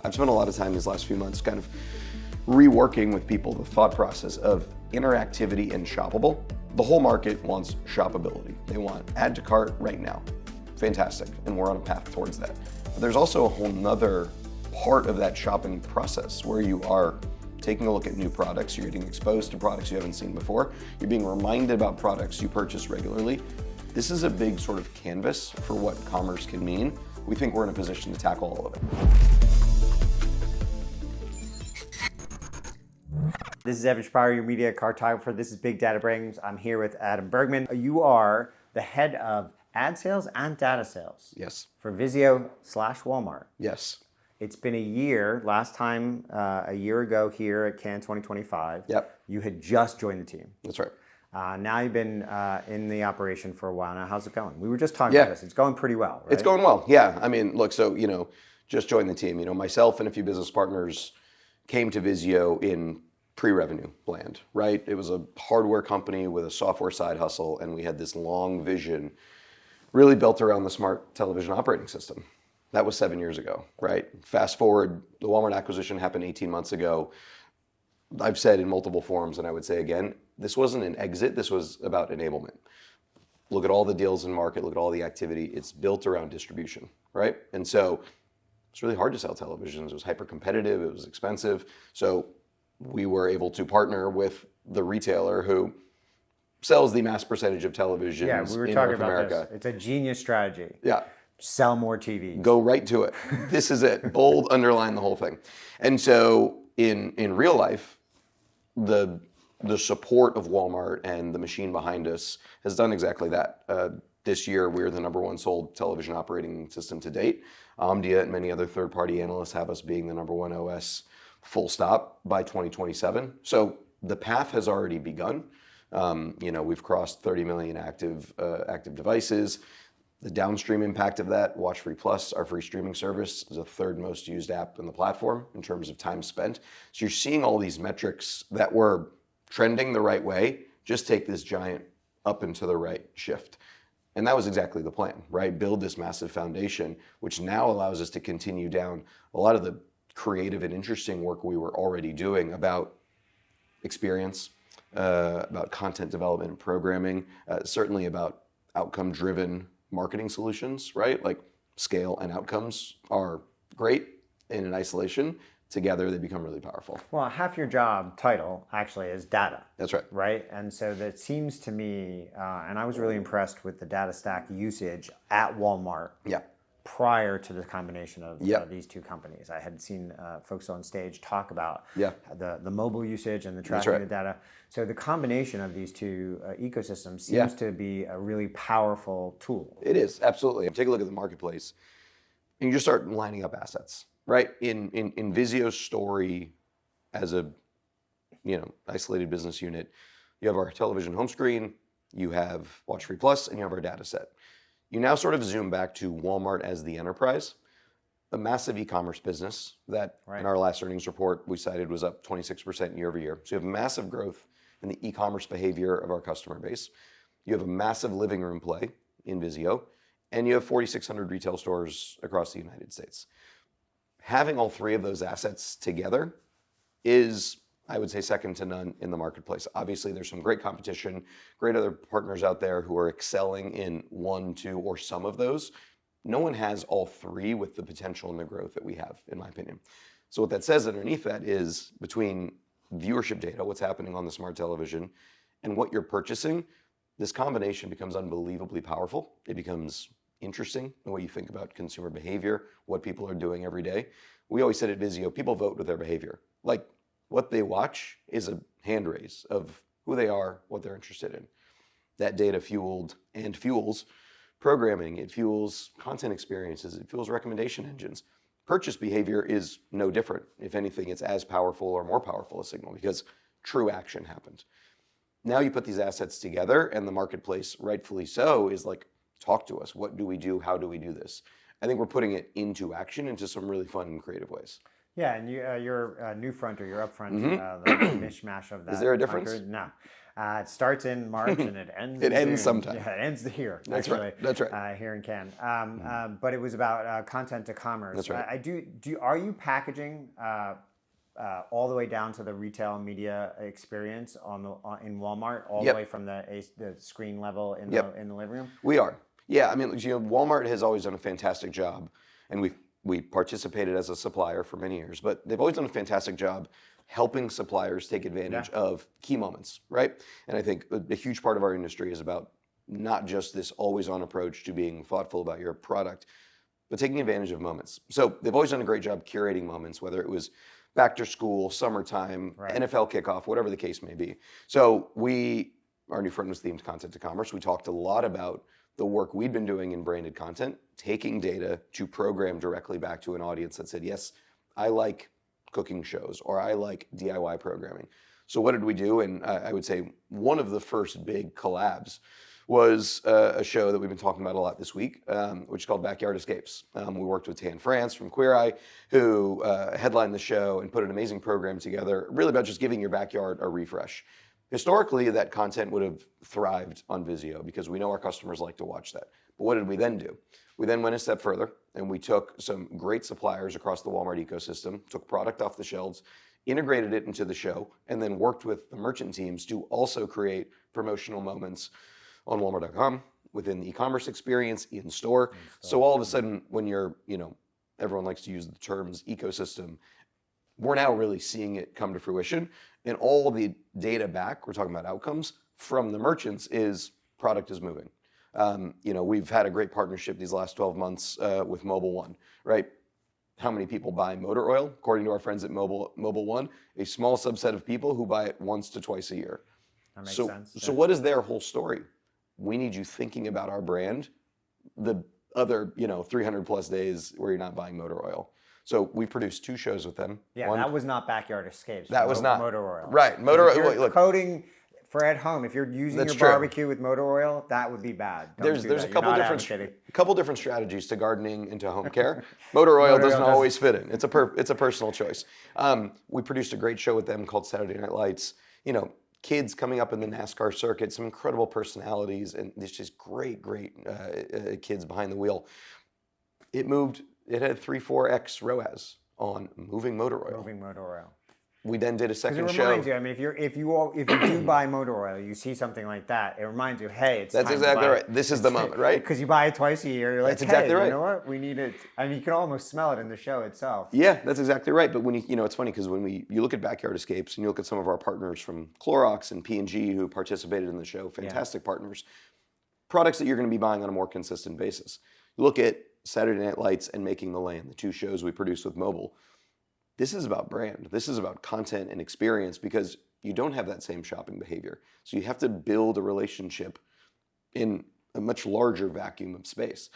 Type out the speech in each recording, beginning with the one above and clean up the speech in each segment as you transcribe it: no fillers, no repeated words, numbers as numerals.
I've spent a lot of time these last few months kind of reworking with people the thought process of interactivity and shoppable. The whole market wants shoppability. They want add to cart right now. Fantastic, and we're on a path towards that. But there's also a whole nother part of that shopping process where you are taking a look at new products, you're getting exposed to products you haven't seen before, you're being reminded about products you purchase regularly. This is a big sort of canvas for what commerce can mean. We think we're in a position to tackle all of it. This is Evan Shapiro, your media cartographer. This is Big Data Brains. I'm here with Adam Bergman. You are the head of ad sales and data sales. Yes. For VIZIO/Walmart. Yes. It's been a year. Last time, a year ago here at Cannes 2025. Yep. You had just joined the team. That's right. Now you've been in the operation for a while now. How's it going? We were just talking about this. It's going pretty well, right? It's going well. Yeah. I mean, look, so, just joined the team. Myself and a few business partners came to VIZIO in pre-revenue land, right? It was a hardware company with a software side hustle, and we had this long vision really built around the smart television operating system. That was 7 years ago, right? Fast forward, the Walmart acquisition happened 18 months ago. I've said in multiple forums, and I would say again, this wasn't an exit, this was about enablement. Look at all the deals in market, look at all the activity. It's built around distribution, right? And so it's really hard to sell televisions. It was hyper competitive, it was expensive. So we were able to partner with the retailer who sells the mass percentage of televisions Yeah, we were in talking North about America. this. It's a genius strategy. Yeah. Sell more TVs. Go right to it. This is it. Bold, underline the whole thing. And so in real life, the support of Walmart and the machine behind us has done exactly that. This year, we're the number one sold television operating system to date. Omdia and many other third-party analysts have us being the number one OS full stop by 2027. So the path has already begun. We've crossed 30 million active devices. The downstream impact of that, WatchFree Plus, our free streaming service, is the third most used app in the platform in terms of time spent. So you're seeing all these metrics that were trending the right way, just take this giant up and to the right shift. And that was exactly the plan, right? Build this massive foundation, which now allows us to continue down a lot of the creative and interesting work we were already doing about experience, about content development and programming, certainly about outcome-driven marketing solutions, right? Like scale and outcomes are great in isolation. Together, they become really powerful. Well, half your job title actually is data. That's right. Right? And so that seems to me, and I was really impressed with the data stack usage at Walmart. Yeah. Prior to the combination of Yep. These two companies. I had seen folks on stage talk about Yeah. the mobile usage and the tracking of the data. So the combination of these two ecosystems seems to be a really powerful tool. It is, absolutely. Take a look at the marketplace, and you just start lining up assets, right? In VIZIO's story as a isolated business unit, you have our television home screen, you have WatchFree Plus, and you have our data set. You now sort of zoom back to Walmart as the enterprise, a massive e-commerce business that in our last earnings report we cited was up 26% year over year. So you have massive growth in the e-commerce behavior of our customer base. You have a massive living room play in VIZIO, and you have 4,600 retail stores across the United States. Having all three of those assets together is, I would say, second to none in the marketplace. Obviously, there's some great competition, great other partners out there who are excelling in one, two, or some of those. No one has all three with the potential and the growth that we have, in my opinion. So what that says underneath that is between viewership data, what's happening on the smart television, and what you're purchasing, this combination becomes unbelievably powerful. It becomes interesting, the way you think about consumer behavior, what people are doing every day. We always said at VIZIO, people vote with their behavior. Like, what they watch is a hand raise of who they are, what they're interested in. That data fueled and fuels programming, it fuels content experiences, it fuels recommendation engines. Purchase behavior is no different. If anything, it's as powerful or more powerful a signal because true action happened. Now you put these assets together and the marketplace, rightfully so, is like, talk to us. What do we do? How do we do this? I think we're putting it into action into some really fun and creative ways. Yeah, and you're new front or you're up front, the mishmash of that. Is there a difference? Conquer. No. It starts in March and it ends. It in ends June. sometime. Yeah, it ends here. That's actually, right. That's right. Here in Cannes, but it was about content to commerce. That's right. Are you packaging all the way down to the retail media experience in Walmart, all the way from the screen level in the living room? We are. Yeah, I mean, Walmart has always done a fantastic job, and we participated as a supplier for many years, but they've always done a fantastic job helping suppliers take advantage of key moments, right? And I think a huge part of our industry is about not just this always-on approach to being thoughtful about your product, but taking advantage of moments. So they've always done a great job curating moments, whether it was back to school, summertime, NFL kickoff, whatever the case may be. So our new front was themed content to commerce. We talked a lot about the work we'd been doing in branded content, taking data to program directly back to an audience that said, yes, I like cooking shows, or I like DIY programming. So what did we do? And I would say one of the first big collabs was a show that we've been talking about a lot this week, which is called Backyard Escapes. We worked with Tan France from Queer Eye, who headlined the show and put an amazing program together, really about just giving your backyard a refresh. Historically, that content would have thrived on VIZIO because we know our customers like to watch that. But what did we then do? We then went a step further and we took some great suppliers across the Walmart ecosystem, took product off the shelves, integrated it into the show, and then worked with the merchant teams to also create promotional moments on Walmart.com, within the ecommerce experience, in store. So all of a sudden, when you're, everyone likes to use the terms ecosystem, we're now really seeing it come to fruition. And all the data back, we're talking about outcomes, from the merchants is product is moving. We've had a great partnership these last 12 months with Mobile One, right? How many people buy motor oil? According to our friends at Mobile One, a small subset of people who buy it once to twice a year. That makes sense. So what is their whole story? We need you thinking about our brand the other, 300 plus days where you're not buying motor oil. So we produced 2 shows with them. Yeah, that was not Backyard Escapes. That was not. Motor oil. Right. Motor oil. If you're look, coding for at home, if you're using your barbecue with motor oil, that would be bad. There's a couple different strategies to gardening and to home care. Motor oil doesn't always fit in. It's a personal choice. We produced a great show with them called Saturday Night Lights. Kids coming up in the NASCAR circuit, some incredible personalities, and there's just great kids behind the wheel. It had 3-4x ROAS on moving motor oil. We then did a second show. It reminds you. I mean, if you do buy motor oil, you see something like that. It reminds you, hey, it's That's exactly right. This is the moment, right? Because you buy it twice a year. You're like, that's exactly right. You know what? We need it. I mean, you can almost smell it in the show itself. Yeah, that's exactly right. But when it's funny because when you look at Backyard Escapes and you look at some of our partners from Clorox and P&G who participated in the show, fantastic partners, products that you're going to be buying on a more consistent basis. You look at Saturday Night Lights and Making the Lane, the 2 shows we produced with Mobile. This is about brand. This is about content and experience because you don't have that same shopping behavior. So you have to build a relationship in a much larger vacuum of space.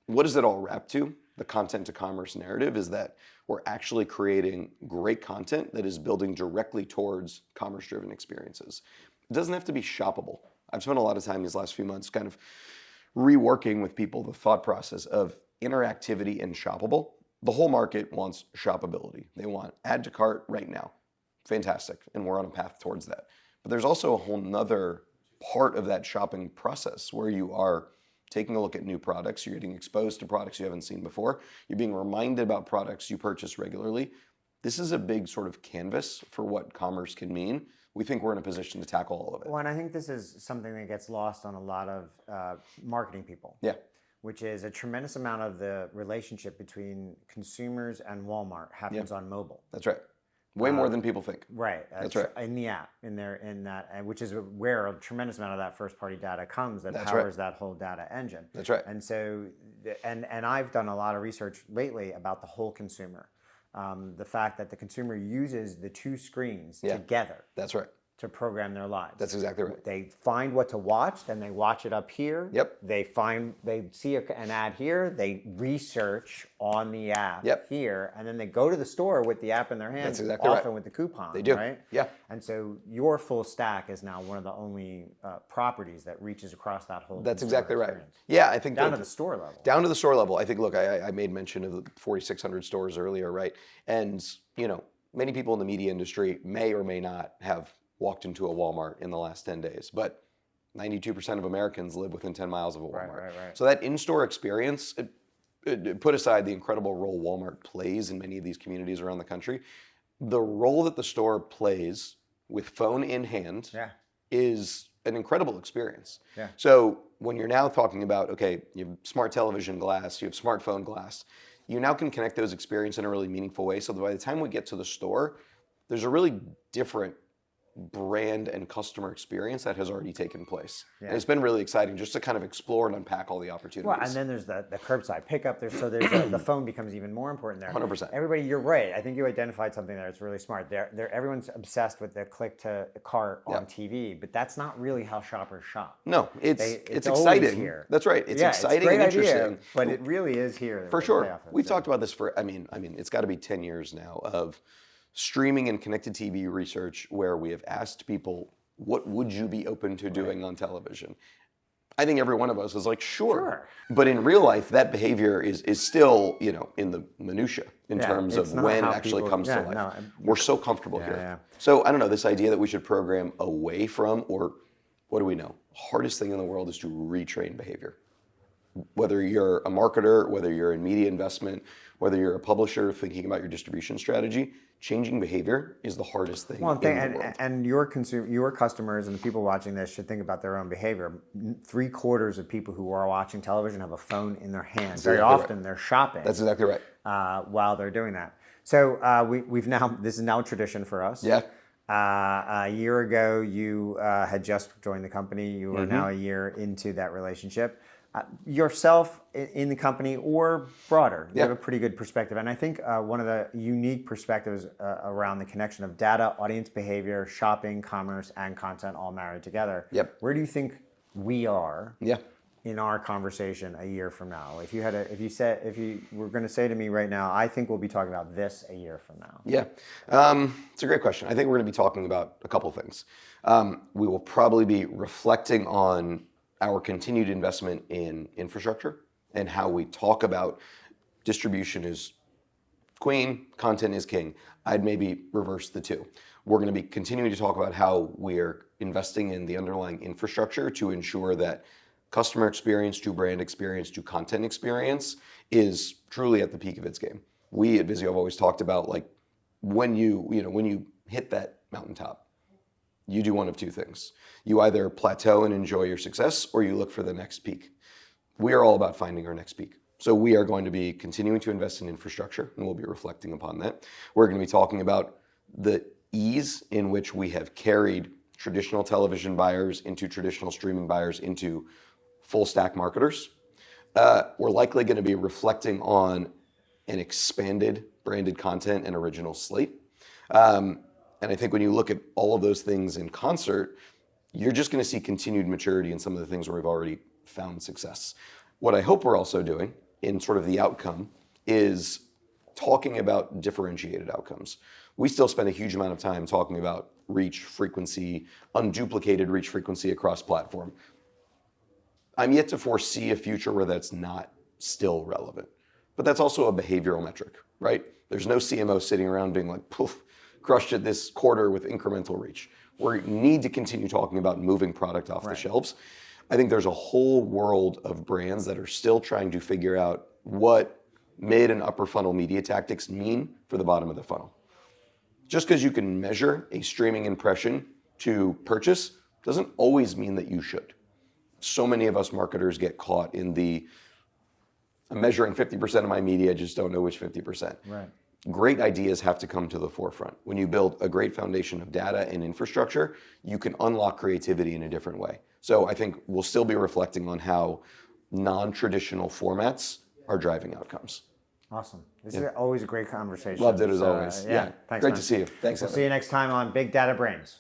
What does it all wrap to? The content to commerce narrative is that we're actually creating great content that is building directly towards commerce-driven experiences. It doesn't have to be shoppable. I've spent a lot of time these last few months kind of reworking with people the thought process of interactivity and shoppable. The whole market wants shoppability. They want add to cart right now. Fantastic. And we're on a path towards that. But there's also a whole nother part of that shopping process where you are taking a look at new products. You're getting exposed to products you haven't seen before. You're being reminded about products you purchase regularly. This is a big sort of canvas for what commerce can mean. We think we're in a position to tackle all of it. Well, and I think this is something that gets lost on a lot of marketing people. Yeah. Which is a tremendous amount of the relationship between consumers and Walmart happens on mobile. That's right. Way more than people think. Right. That's right. In the app, in that, which is where a tremendous amount of that first-party data comes that powers that whole data engine. That's right. And so, and I've done a lot of research lately about the whole consumer. The fact that the consumer uses the 2 screens together. That's right. to program their lives. That's exactly right. They find what to watch, then they watch it up here. Yep. They see an ad here, they research on the app here, and then they go to the store with the app in their hands, That's exactly often right. with the coupon. They do. Right? Yeah. And so your full stack is now one of the only properties that reaches across that whole. That's exactly right. experience. Yeah, I think Down to the store level. Down to the store level. I think, look, I made mention of the 4,600 stores earlier, right? And, many people in the media industry may or may not have walked into a Walmart in the last 10 days, but 92% of Americans live within 10 miles of a Walmart. Right. So that in-store experience, put aside the incredible role Walmart plays in many of these communities around the country, the role that the store plays with phone in hand is an incredible experience. Yeah. So when you're now talking about, okay, you have smart television glass, you have smartphone glass, you now can connect those experiences in a really meaningful way. So that by the time we get to the store, there's a really different brand and customer experience that has already taken place. Yeah. And it's been really exciting just to kind of explore and unpack all the opportunities. Well, and then there's the curbside pickup. There's the phone becomes even more important there. 100%. Everybody, you're right. I think you identified something there that's really smart. Everyone's obsessed with the click to cart on TV, but that's not really how shoppers shop. No, it's always exciting. here. That's right. It's exciting it's a great and interesting. idea, but it really is here. For sure. We've talked about this for, it's got to be 10 years now of streaming and connected TV research where we have asked people, what would you be open to doing on television? I think every one of us is like, sure. But in real life, that behavior is still, in the minutia in terms of when it actually comes to life. No, we're so comfortable here. Yeah. So I don't know, this idea that we should program away from, or what do we know? Hardest thing in the world is to retrain behavior. Whether you're a marketer, whether you're in media investment, whether you're a publisher thinking about your distribution strategy, changing behavior is the hardest thing in the world. And your customers and the people watching this should think about their own behavior. 3/4 of people who are watching television have a phone in their hand. Very often they're shopping. That's exactly right. While they're doing that. So this is now a tradition for us. Yeah. A year ago, you had just joined the company. You are now a year into that relationship. Yourself in the company or broader, you have a pretty good perspective. And I think one of the unique perspectives around the connection of data, audience behavior, shopping, commerce, and content all married together. Yep. Where do you think we are in our conversation a year from now? If you were going to say to me right now, I think we'll be talking about this a year from now. Yeah. It's a great question. I think we're going to be talking about a couple things. We will probably be reflecting on our continued investment in infrastructure and how we talk about distribution is queen, content is king. I'd maybe reverse the two. We're going to be continuing to talk about how we're investing in the underlying infrastructure to ensure that customer experience to brand experience to content experience is truly at the peak of its game. We at VIZIO have always talked about when you hit that mountaintop, you do one of two things. You either plateau and enjoy your success, or you look for the next peak. We are all about finding our next peak. So we are going to be continuing to invest in infrastructure, and we'll be reflecting upon that. We're going to be talking about the ease in which we have carried traditional television buyers into traditional streaming buyers into full stack marketers. We're likely going to be reflecting on an expanded branded content and original slate. And I think when you look at all of those things in concert, you're just going to see continued maturity in some of the things where we've already found success. What I hope we're also doing in sort of the outcome is talking about differentiated outcomes. We still spend a huge amount of time talking about reach frequency, unduplicated reach frequency across platform. I'm yet to foresee a future where that's not still relevant. But that's also a behavioral metric, right? There's no CMO sitting around being like, poof, crushed it this quarter with incremental reach. We need to continue talking about moving product off the shelves. I think there's a whole world of brands that are still trying to figure out what mid and upper funnel media tactics mean for the bottom of the funnel. Just because you can measure a streaming impression to purchase doesn't always mean that you should. So many of us marketers get caught in I'm measuring 50% of my media, just don't know which 50%. Right. Great ideas have to come to the forefront. When you build a great foundation of data and infrastructure, you can unlock creativity in a different way. So I think we'll still be reflecting on how non-traditional formats are driving outcomes. Awesome. This is always a great conversation. Loved it as always. Thanks, great man. to see you. Thanks, We'll Evan. see you next time on Big Data Brains.